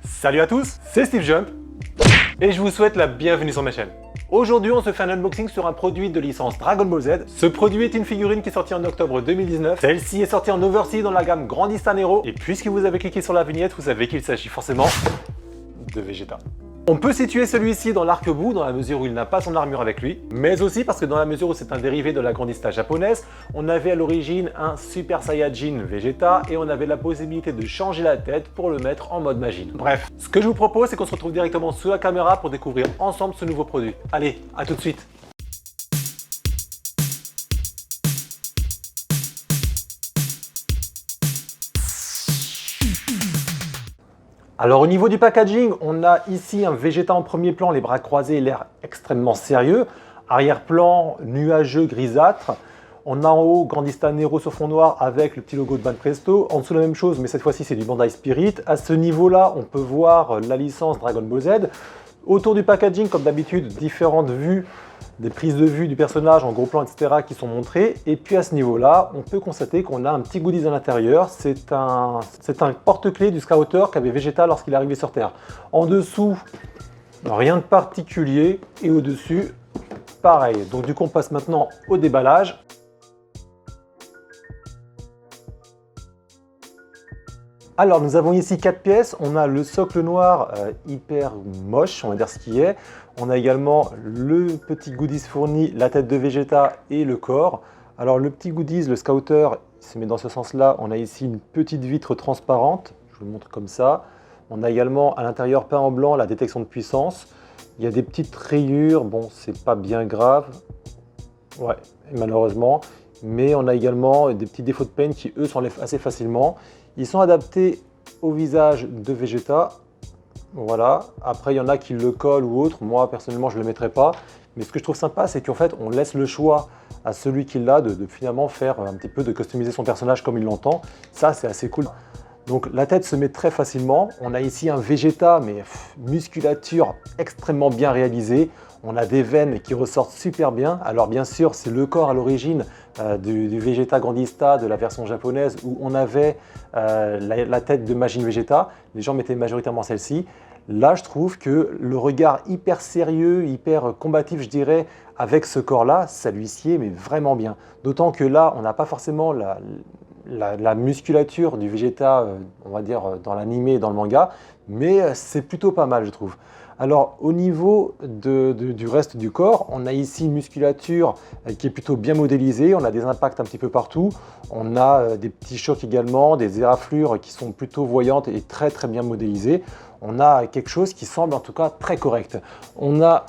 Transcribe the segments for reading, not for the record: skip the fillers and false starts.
Salut à tous, c'est Steve Jump et je vous souhaite la bienvenue sur ma chaîne. Aujourd'hui, on se fait un unboxing sur un produit de licence Dragon Ball Z. Ce produit est une figurine qui est sortie en octobre 2019. Celle-ci est sortie en Overseas dans la gamme Grandista Nero. Et puisque vous avez cliqué sur la vignette, vous savez qu'il s'agit forcément de Vegeta. On peut situer celui-ci dans l'arc-bout dans la mesure où il n'a pas son armure avec lui, mais aussi parce que dans la mesure où c'est un dérivé de la Grandista japonaise, on avait à l'origine un Super Saiyajin Vegeta et on avait la possibilité de changer la tête pour le mettre en mode Majin. Bref, ce que je vous propose, c'est qu'on se retrouve directement sous la caméra pour découvrir ensemble ce nouveau produit. Allez, à tout de suite. Alors au niveau du packaging, on a ici un Vegeta en premier plan, les bras croisés, l'air extrêmement sérieux. Arrière-plan nuageux grisâtre. On a en haut Grandista Nero sur fond noir avec le petit logo de Banpresto. En dessous la même chose, mais cette fois-ci c'est du Bandai Spirit. À ce niveau-là, on peut voir la licence Dragon Ball Z. Autour du packaging, comme d'habitude, différentes vues, des prises de vue du personnage en gros plan, etc. qui sont montrées. Et puis à ce niveau-là, on peut constater qu'on a un petit goodies à l'intérieur. C'est un porte-clés du Scouter qu'avait Vegeta lorsqu'il est arrivé sur Terre. En dessous, rien de particulier. Et au-dessus, pareil. Donc du coup, on passe maintenant au déballage. Alors, nous avons ici 4 pièces. On a le socle noir hyper moche, on va dire ce qui est. On a également le petit goodies fourni, la tête de Vegeta et le corps. Alors, le petit goodies, le Scouter, il se met dans ce sens-là. On a ici une petite vitre transparente. Je vous le montre comme ça. On a également à l'intérieur peint en blanc la détection de puissance. Il y a des petites rayures. Bon, c'est pas bien grave. Ouais, malheureusement. Mais on a également des petits défauts de peine qui, eux, s'enlèvent assez facilement. Ils sont adaptés au visage de Vegeta. Voilà. Après, il y en a qui le collent ou autre. Moi, personnellement, je ne le mettrai pas. Mais ce que je trouve sympa, c'est qu'en fait, on laisse le choix à celui qui l'a de finalement faire un petit peu de customiser son personnage comme il l'entend. Ça, c'est assez cool. Donc, la tête se met très facilement. On a ici un Vegeta, mais musculature extrêmement bien réalisée. On a des veines qui ressortent super bien. Alors bien sûr, c'est le corps à l'origine du Vegeta Grandista de la version japonaise où on avait la tête de Majin Vegeta. Les gens mettaient majoritairement celle-ci. Là, je trouve que le regard hyper sérieux, hyper combatif, je dirais, avec ce corps-là, ça lui sied mais vraiment bien. D'autant que là, on n'a pas forcément la musculature du Vegeta, on va dire, dans l'animé et dans le manga, mais c'est plutôt pas mal, je trouve. Alors, au niveau du reste du corps, on a ici une musculature qui est plutôt bien modélisée. On a des impacts un petit peu partout. On a des petits chocs également, des éraflures qui sont plutôt voyantes et très très bien modélisées. On a quelque chose qui semble en tout cas très correct. On a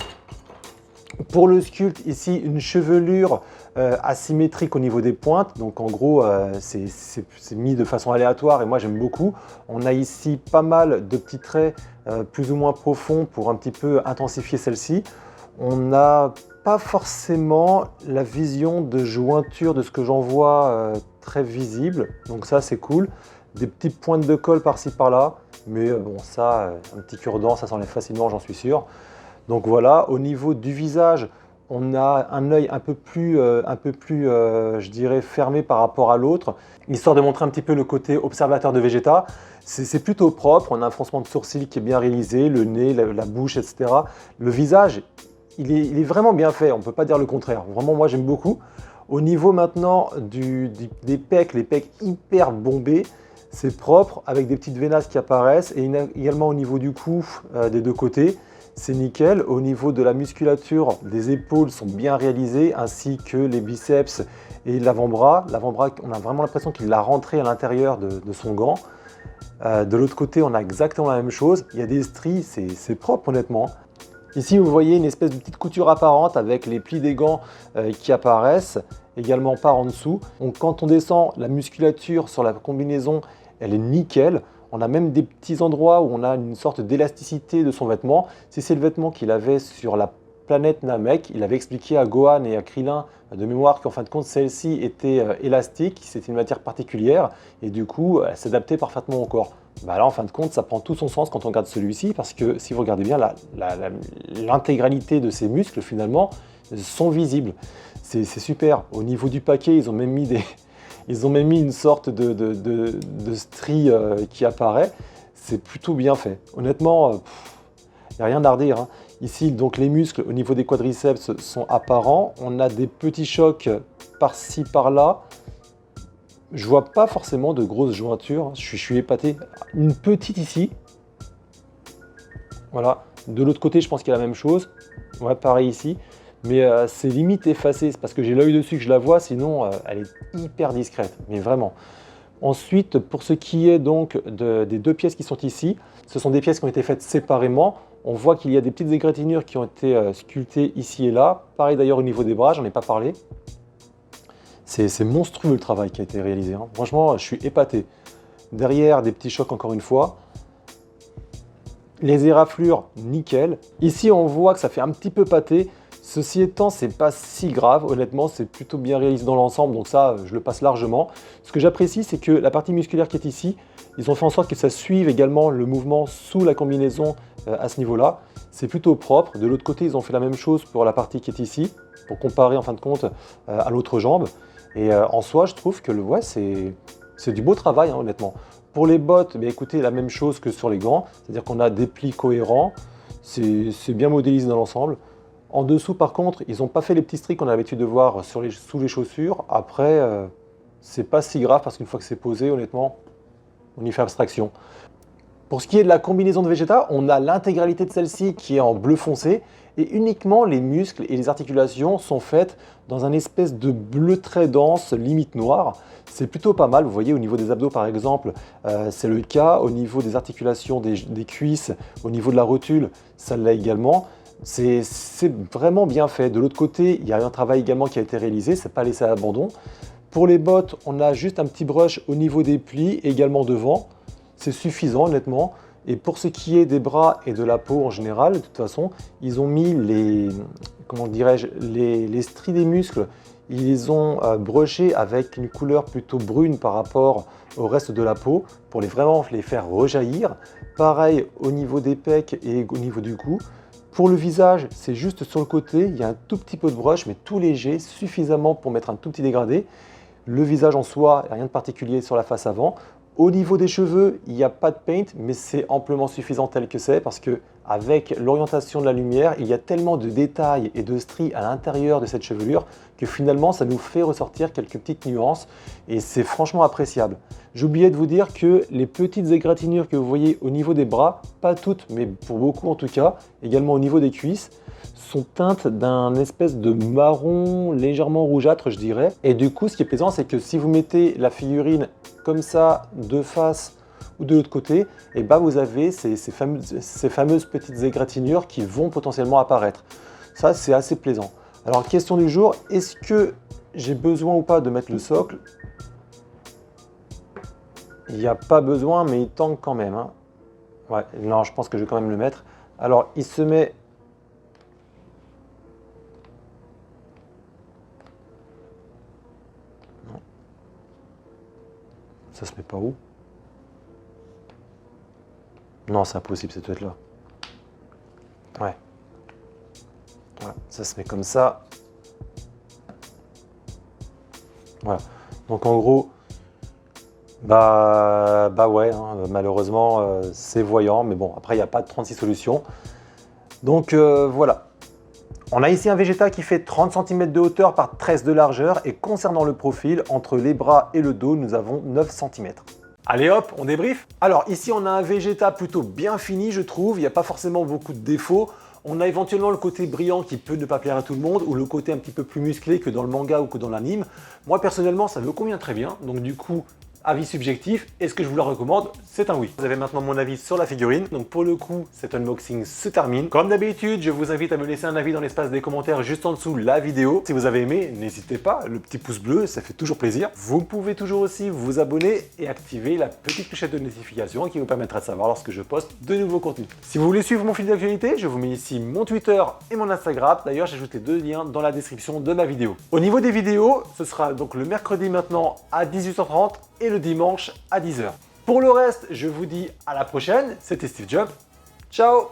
pour le sculpte ici une chevelure asymétrique au niveau des pointes. Donc en gros, c'est mis de façon aléatoire et moi j'aime beaucoup. On a ici pas mal de petits traits plus ou moins profonds pour un petit peu intensifier celle-ci. On n'a pas forcément la vision de jointure de ce que j'en vois très visible. Donc ça c'est cool. Des petites pointes de colle par-ci par-là. Mais bon ça, un petit cure-dent, ça s'enlève facilement, j'en suis sûr. Donc voilà, au niveau du visage, on a un œil un peu plus, je dirais, fermé par rapport à l'autre, histoire de montrer un petit peu le côté observateur de Vegeta. C'est plutôt propre, on a un froncement de sourcils qui est bien réalisé, le nez, la bouche, etc. Le visage, il est vraiment bien fait, on ne peut pas dire le contraire. Vraiment, moi, j'aime beaucoup. Au niveau maintenant des pecs, les pecs hyper bombés, c'est propre, avec des petites veinasses qui apparaissent, et également au niveau du cou, des deux côtés. C'est nickel. Au niveau de la musculature, les épaules sont bien réalisées, ainsi que les biceps et l'avant-bras. L'avant-bras, on a vraiment l'impression qu'il l'a rentré à l'intérieur de son gant. De l'autre côté, on a exactement la même chose. Il y a des stries, c'est propre honnêtement. Ici, vous voyez une espèce de petite couture apparente avec les plis des gants qui apparaissent, également par en dessous. Donc quand on descend, la musculature sur la combinaison, elle est nickel. On a même des petits endroits où on a une sorte d'élasticité de son vêtement. Si c'est le vêtement qu'il avait sur la planète Namek, il avait expliqué à Gohan et à Krillin de mémoire qu'en fin de compte, celle-ci était élastique, c'était une matière particulière et du coup, elle s'adaptait parfaitement au corps. Bah là, en fin de compte, ça prend tout son sens quand on regarde celui-ci parce que si vous regardez bien, l'intégralité de ses muscles, finalement, sont visibles. C'est super. Au niveau du paquet, ils ont même mis une sorte de strie qui apparaît. c'est plutôt bien fait. Honnêtement, il n'y a rien à redire, hein. Ici, donc les muscles au niveau des quadriceps sont apparents. On a des petits chocs par-ci, par-là. Je vois pas forcément de grosses jointures, hein. Je suis épaté. Une petite ici. Voilà. De l'autre côté, je pense qu'il y a la même chose. Ouais, pareil ici. Mais c'est limite effacé. C'est parce que j'ai l'œil dessus que je la vois. Sinon, elle est hyper discrète. Mais vraiment. Ensuite, pour ce qui est donc des deux pièces qui sont ici, ce sont des pièces qui ont été faites séparément. On voit qu'il y a des petites égratignures qui ont été sculptées ici et là. Pareil d'ailleurs au niveau des bras, j'en ai pas parlé. C'est monstrueux le travail qui a été réalisé, hein. Franchement, je suis épaté. Derrière, des petits chocs encore une fois. Les éraflures, nickel. Ici, on voit que ça fait un petit peu pâté. Ceci étant, c'est pas si grave, honnêtement, c'est plutôt bien réalisé dans l'ensemble, donc ça, je le passe largement. Ce que j'apprécie, c'est que la partie musculaire qui est ici, ils ont fait en sorte que ça suive également le mouvement sous la combinaison à ce niveau-là. C'est plutôt propre. De l'autre côté, ils ont fait la même chose pour la partie qui est ici, pour comparer en fin de compte à l'autre jambe. Et en soi, je trouve que ouais, c'est du beau travail, hein, honnêtement. Pour les bottes, écoutez, la même chose que sur les gants, c'est-à-dire qu'on a des plis cohérents, c'est bien modélisé dans l'ensemble. En dessous, par contre, ils n'ont pas fait les petits stries qu'on a l'habitude de voir sous les chaussures. Après, c'est pas si grave parce qu'une fois que c'est posé, honnêtement, on y fait abstraction. Pour ce qui est de la combinaison de Vegeta, on a l'intégralité de celle-ci qui est en bleu foncé et uniquement les muscles et les articulations sont faites dans un espèce de bleu très dense, limite noir. C'est plutôt pas mal, vous voyez au niveau des abdos par exemple, c'est le cas. Au niveau des articulations des cuisses, au niveau de la rotule, ça l'est également. C'est vraiment bien fait. De l'autre côté, il y a un travail également qui a été réalisé, c'est pas laissé à l'abandon. Pour les bottes, on a juste un petit brush au niveau des plis, également devant. C'est suffisant honnêtement. Et pour ce qui est des bras et de la peau en général, de toute façon, ils ont mis comment dirais-je, les stries des muscles, ils les ont brushés avec une couleur plutôt brune par rapport au reste de la peau pour vraiment les faire rejaillir. Pareil au niveau des pecs et au niveau du cou. Pour le visage, c'est juste sur le côté, il y a un tout petit peu de brush, mais tout léger, suffisamment pour mettre un tout petit dégradé. Le visage en soi, rien de particulier sur la face avant. Au niveau des cheveux, il n'y a pas de paint, mais c'est amplement suffisant tel que c'est parce que avec l'orientation de la lumière, il y a tellement de détails et de stries à l'intérieur de cette chevelure que finalement, ça nous fait ressortir quelques petites nuances et c'est franchement appréciable. J'oubliais de vous dire que les petites égratignures que vous voyez au niveau des bras, pas toutes, mais pour beaucoup en tout cas, également au niveau des cuisses, sont teintes d'un espèce de marron légèrement rougeâtre, je dirais. Et du coup, ce qui est plaisant, c'est que si vous mettez la figurine comme ça, de face ou de l'autre côté, et vous avez ces fameuses petites égratignures qui vont potentiellement apparaître. Ça, c'est assez plaisant. Alors, question du jour, est-ce que j'ai besoin ou pas de mettre le socle? Il n'y a pas besoin, mais il tangue quand même, hein. Ouais, non, je pense que je vais quand même le mettre. Alors, il se met... Non. Ça se met pas où? Non, c'est impossible, cette tête là. Ouais. Voilà, ça se met comme ça. Voilà. Donc en gros, ouais, hein, malheureusement, c'est voyant, mais bon, après, il n'y a pas de 36 solutions. Donc voilà. On a ici un Vegeta qui fait 30 cm de hauteur par 13 de largeur et concernant le profil, entre les bras et le dos, nous avons 9 cm. Allez hop, on débrief. Alors ici, on a un Vegeta plutôt bien fini, je trouve. Il n'y a pas forcément beaucoup de défauts. On a éventuellement le côté brillant qui peut ne pas plaire à tout le monde ou le côté un petit peu plus musclé que dans le manga ou que dans l'anime. Moi, personnellement, ça me convient très bien. Donc du coup, avis subjectif, est-ce que je vous la recommande? C'est un oui. Vous avez maintenant mon avis sur la figurine. Donc pour le coup, cet unboxing se termine. Comme d'habitude, je vous invite à me laisser un avis dans l'espace des commentaires juste en dessous la vidéo. Si vous avez aimé, n'hésitez pas, le petit pouce bleu, ça fait toujours plaisir. Vous pouvez toujours aussi vous abonner et activer la petite clochette de notification qui vous permettra de savoir lorsque je poste de nouveaux contenus. Si vous voulez suivre mon fil d'actualité, je vous mets ici mon Twitter et mon Instagram. D'ailleurs, j'ai ajouté 2 liens dans la description de ma vidéo. Au niveau des vidéos, ce sera donc le mercredi maintenant à 18h30 et le dimanche à 10h. Pour le reste, je vous dis à la prochaine. C'était Steve Jobs. Ciao!